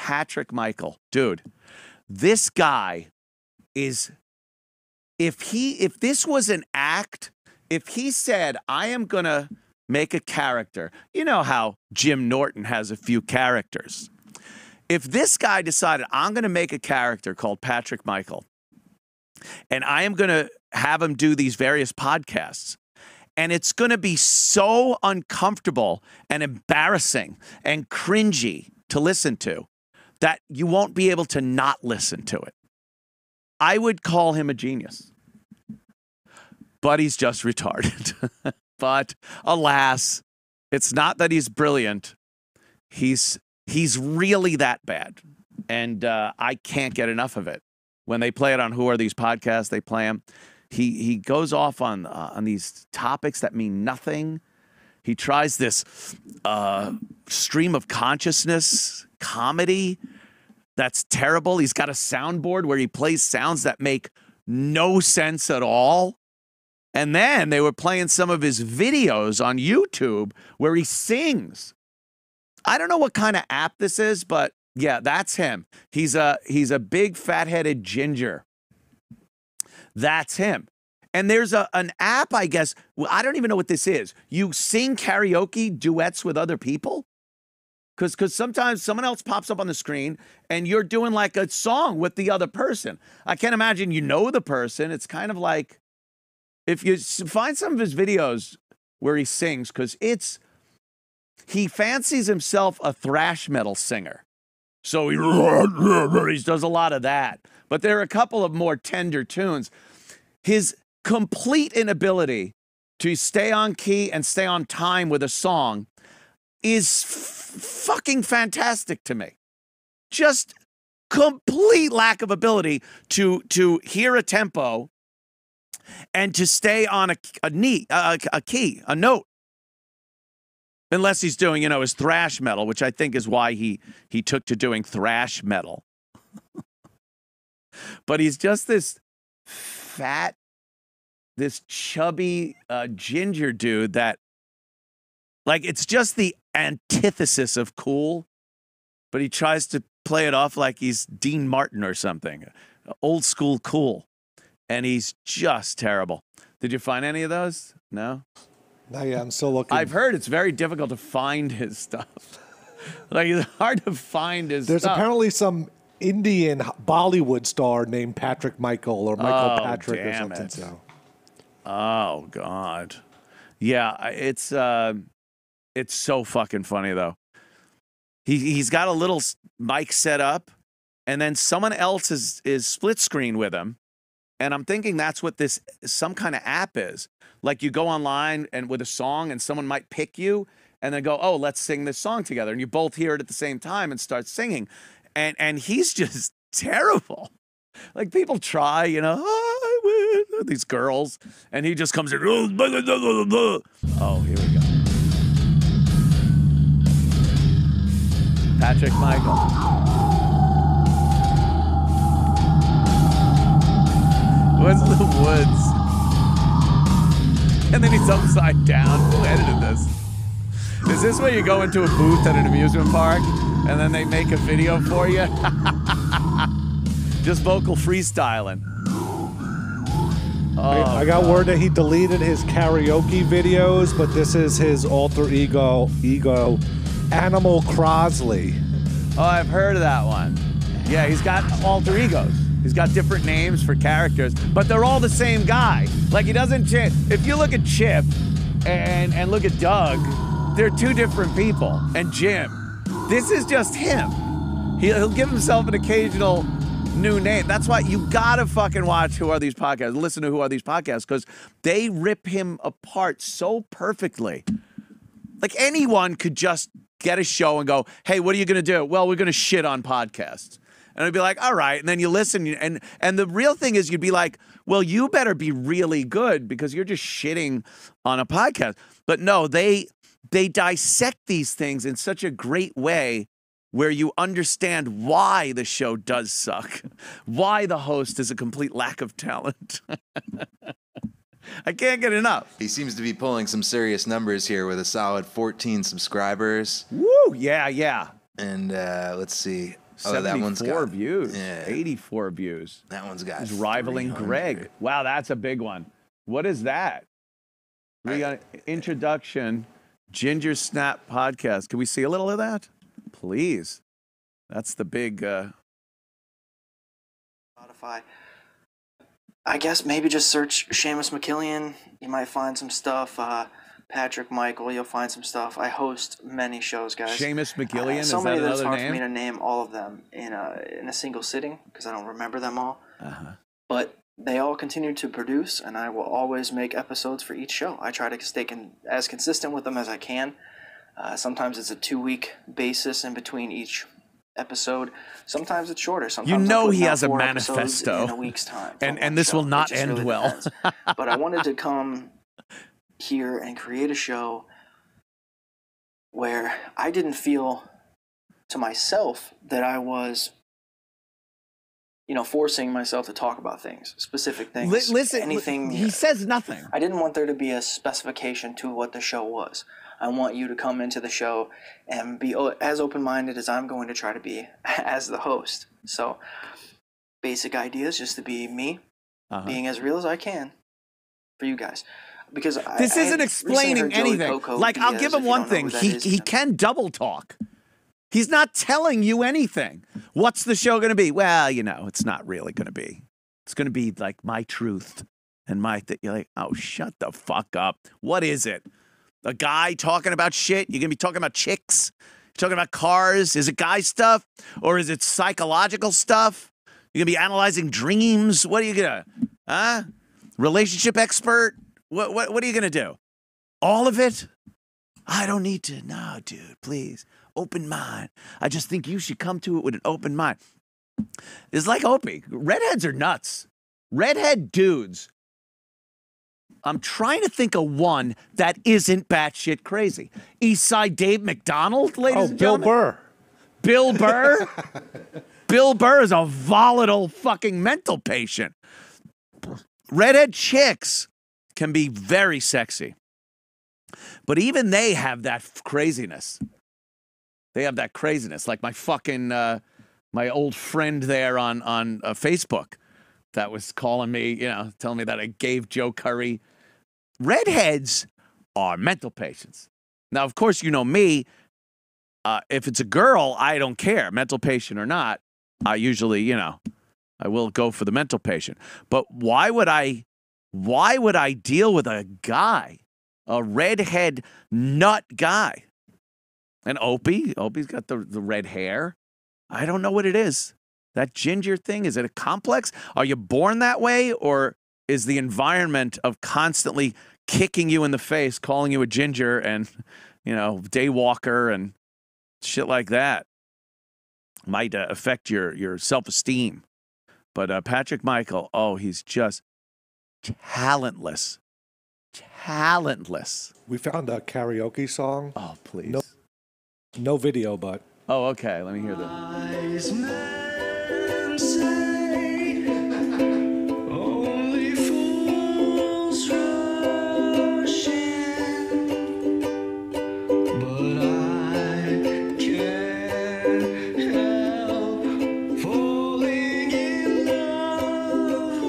Patrick Michael. Dude, this guy is, if this was an act, if he said, I am going to make a character, you know how Jim Norton has a few characters. If this guy decided, I'm going to make a character called Patrick Michael, and I am going to have him do these various podcasts, and it's going to be so uncomfortable and embarrassing and cringy to listen to that you won't be able to not listen to it. I would call him a genius. But he's just retarded. But alas, it's not that he's brilliant. He's really that bad. And I can't get enough of it. When they play it on Who Are These Podcasts, they play him. He goes off on these topics that mean nothing. He tries this stream of consciousness comedy that's terrible. He's got a soundboard where he plays sounds that make no sense at all. And then they were playing some of his videos on YouTube where he sings. I don't know what kind of app this is, but yeah, that's him. He's a big fat-headed ginger. That's him. And there's an app, I guess. Well, I don't even know what this is. You sing karaoke duets with other people? Because sometimes someone else pops up on the screen and you're doing like a song with the other person. I can't imagine you know the person. It's kind of like, if you find some of his videos where he sings, because he fancies himself a thrash metal singer. So he does a lot of that. But there are a couple of more tender tunes. His complete inability to stay on key and stay on time with a song is fucking fantastic to me. Just complete lack of ability to hear a tempo and to stay on a key, a note. Unless he's doing, his thrash metal, which I think is why he took to doing thrash metal. But he's just this fat, this chubby ginger dude that, like, it's just the antithesis of cool, but he tries to play it off like he's Dean Martin or something. Old school cool. And he's just terrible. Did you find any of those? No? No, yeah, I'm still looking. I've heard it's very difficult to find his stuff. Like, it's hard to find his There's stuff. apparently some Indian Bollywood star named Patrick Michael or Michael Patrick or something. It. So. Oh, God. Yeah, it's so fucking funny, though. He's got a little mic set up, and then someone else is split screen with him. And I'm thinking that's what some kind of app is. Like, you go online and with a song and someone might pick you and then go, oh, let's sing this song together. And you both hear it at the same time and start singing. And he's just terrible. Like, people try, I win, these girls. And he just comes in. Oh, here we go. Patrick Michael. What's the woods? And then he's upside down. Who edited this? Is this where you go into a booth at an amusement park and then they make a video for you? Just vocal freestyling. Oh, I got word that he deleted his karaoke videos, but this is his alter ego, Animal Crosley. Oh, I've heard of that one. Yeah, he's got alter egos. He's got different names for characters, but they're all the same guy. Like, he doesn't change. If you look at Chip and look at Doug, they're two different people. And Jim, this is just him. He'll give himself an occasional new name. That's why you gotta fucking watch Who Are These Podcasts, listen to Who Are These Podcasts, because they rip him apart so perfectly. Like, anyone could just get a show and go, hey, what are you gonna do? Well, we're gonna shit on podcasts. And I'd be like, all right. And then you listen. And the real thing is, you'd be like, well, you better be really good because you're just shitting on a podcast. But no, they dissect these things in such a great way where you understand why the show does suck, why the host is a complete lack of talent. I can't get enough. He seems to be pulling some serious numbers here with a solid 14 subscribers. Woo, yeah. And let's see. Although that one's 74 got views. Yeah. 84 views. That one's got. He's rivaling 300. Greg. Wow, that's a big one. What is that? Introduction, Ginger Snap podcast. Can we see a little of that? Please. That's the big. Spotify. I guess maybe just search Seamus McKillian. You might find some stuff. Patrick Michael, you'll find some stuff. I host many shows, guys. Seamus McKillian, is so that many that it's another hard for me name? to name all of them in a single sitting because I don't remember them all. Uh-huh. But they all continue to produce, and I will always make episodes for each show. I try to stay as consistent with them as I can. Sometimes it's a 2-week basis in between each episode. Sometimes it's shorter. Sometimes You know I'm putting he out has a 4 episodes manifesto. in a week's time. And this will not end well. Depends. But I wanted to come here and create a show where I didn't feel to myself that I was, forcing myself to talk about things, specific things. Listen, anything. he says nothing. I didn't want there to be a specification to what the show was. I want you to come into the show and be as open-minded as I'm going to try to be as the host. So, basic idea is just to be me, being as real as I can for you guys. Because this isn't explaining anything. Like, I'll give him one thing. He can double talk. He's not telling you anything. What's the show going to be? Well, it's not really going to be. It's going to be like my truth and you're like, oh, shut the fuck up. What is it? A guy talking about shit? You're going to be talking about chicks? You're talking about cars? Is it guy stuff? Or is it psychological stuff? You're going to be analyzing dreams? What are you going to, relationship expert? What are you going to do? All of it? I don't need to. No, dude, please. Open mind. I just think you should come to it with an open mind. It's like Opie. Redheads are nuts. Redhead dudes. I'm trying to think of one that isn't batshit crazy. Eastside Dave McDonald, ladies and Bill gentlemen. Burr. Bill Burr? Bill Burr is a volatile fucking mental patient. Redhead chicks can be very sexy. But even they have that craziness. They have that craziness. Like my fucking, my old friend there on Facebook that was calling me, telling me that I gave Joe Curry. Redheads are mental patients. Now, of course, you know me. If it's a girl, I don't care, mental patient or not. I usually, I will go for the mental patient. But why would I deal with a guy, a redhead nut guy? And Opie's got the red hair. I don't know what it is. That ginger thing, is it a complex? Are you born that way? Or is the environment of constantly kicking you in the face, calling you a ginger and, day walker and shit like that might affect your self-esteem? But Patrick Michael, he's just talentless. Talentless. We found a karaoke song. Oh, please. No video, but. Oh, okay. Let me hear this. Wise men say only fools rush in, but I can't help falling in love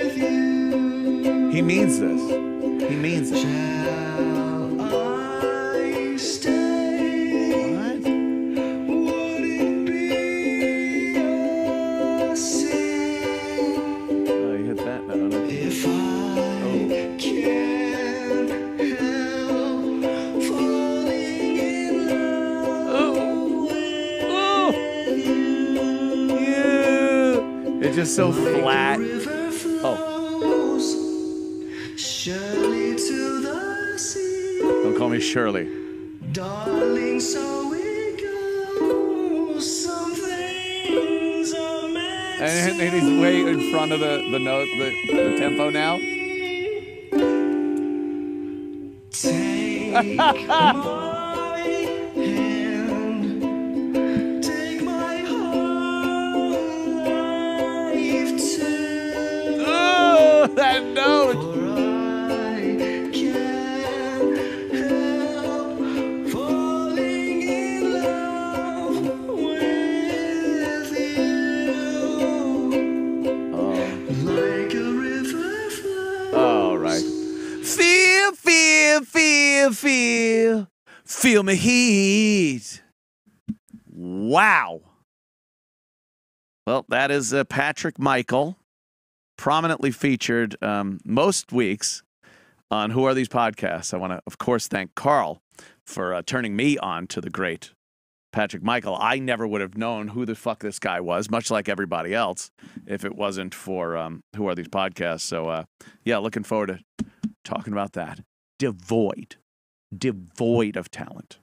with you. He means this. He means it. Shall I stay? What? Would it be a sin Oh, you hit that note. if I can't help falling in love with you? Yeah. It's just so flat. River Oh, flows surely to the sea. don't call me Shirley. Darling, so it goes. Some things are meant And he's way in front of the note, the tempo now. Take my hand, take my whole life too. Oh, that note. For I can't help falling in love with feel? Feel me heat. Wow. Well, that is Patrick Michael, prominently featured most weeks on Who Are These Podcasts. I want to, of course, thank Carl for turning me on to the great Patrick Michael. I never would have known who the fuck this guy was, much like everybody else, if it wasn't for Who Are These Podcasts. So, yeah, looking forward to talking about that. Devoid of talent.